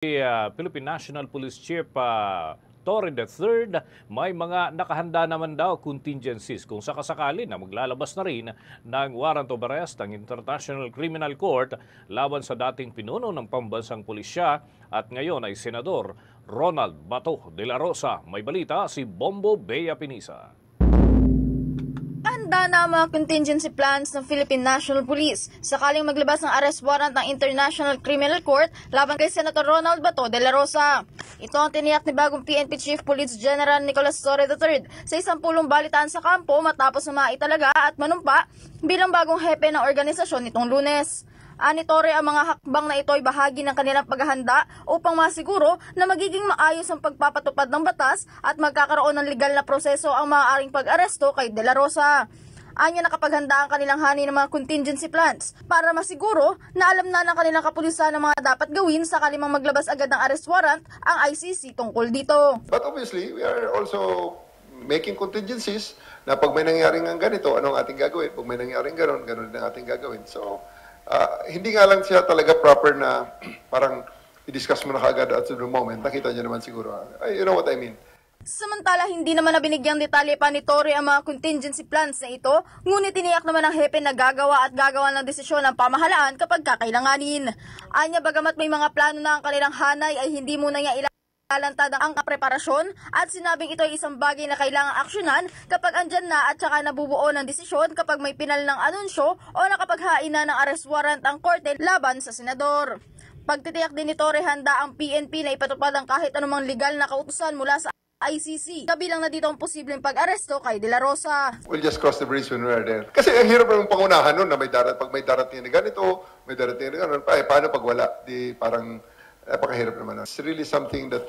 Philippine National Police Chief Torre III, may mga nakahanda naman daw contingencies kung sakasakali na maglalabas na rin ng warrant of arrest ng International Criminal Court laban sa dating pinuno ng pambansang pulisya at ngayon ay Senador Ronald Bato de la Rosa. May balita si Bombo Bea Pinisa. Handa na ang mga contingency plans ng Philippine National Police sakaling maglabas ng arrest warrant ng International Criminal Court laban kay Senator Ronald Bato de la Rosa. Ito ang tiniyak ni bagong PNP Chief Police General Nicolas Torre III sa isang pulong balitaan sa kampo matapos na maitalaga at manumpa bilang bagong hepe ng organisasyon nitong Lunes. Ani Torre, ang mga hakbang na ito ay bahagi ng kanilang paghahanda upang masiguro na magiging maayos ang pagpapatupad ng batas at magkakaroon ng legal na proseso ang maaaring pag-aresto kay De La Rosa. Anya nakapaghanda ang kanilang hani ng mga contingency plans para masiguro na alam na ng kanilang kapulisan ang mga dapat gawin sakali mang maglabas agad ng arrest warrant ang ICC tungkol dito. But obviously, we are also making contingencies na pag may nangyaring ganito, anong ating gagawin? Pag may nangyaring ganon din ang ating gagawin. So, hindi nga lang siya talaga proper na parang i-discuss mo na kagad at the moment. Nakita niyo naman siguro. You know what I mean? Samantala, hindi naman nabinigyang detalye pa ni Torre ang mga contingency plans na ito, ngunit tiniyak naman ng hepe na gagawa ng desisyon ng pamahalaan kapag kakailanganin. Anya, bagamat may mga plano na ang kanilang hanay ay hindi muna niya ilalantad ang preparasyon at sinabing ito ay isang bagay na kailangang aksyonan kapag andyan na at saka nabubuo ng desisyon kapag may pinal ng anunsyo o nakapaghain na ng arrest warrant ang korte laban sa senador. Pagtitiyak din ni Torre, handa ang PNP na ipatupad ang kahit anumang legal na kautusan mula sa ICC. Kabilang na dito ang posibleng pag-aresto kay De La Rosa. We'll just cross the bridge when we're there. Kasi ang hirap ng pangunahan nun na pag may darating na ganito, may darating na ganito, paano pag wala? Di parang napakahirap naman. It's really something that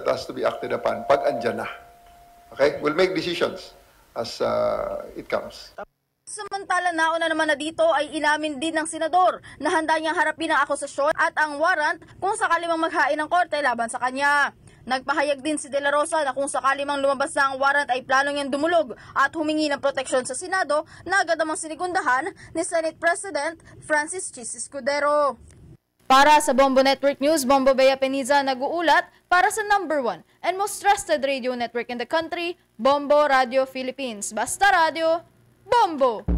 has to be acted upon pag andyan na. Okay? We'll make decisions as it comes. Samantala, nauna naman na dito ay inamin din ng senador na handa niyang harapin ang akusasyon at ang warrant kung sakali mang maghain ng korte laban sa kanya. Nagpahayag din si De La Rosa na kung sakali mang lumabas na ang warrant ay plano niyang dumulog at humingi ng proteksyon sa Senado na agad namang sinigundahan ni Senate President Francis Chis Escudero. Para sa Bombo Network News, Bombo Bea Pinisa nag-uulat para sa #1 and most trusted radio network in the country, Bombo Radio Philippines. Basta Radio, Bombo!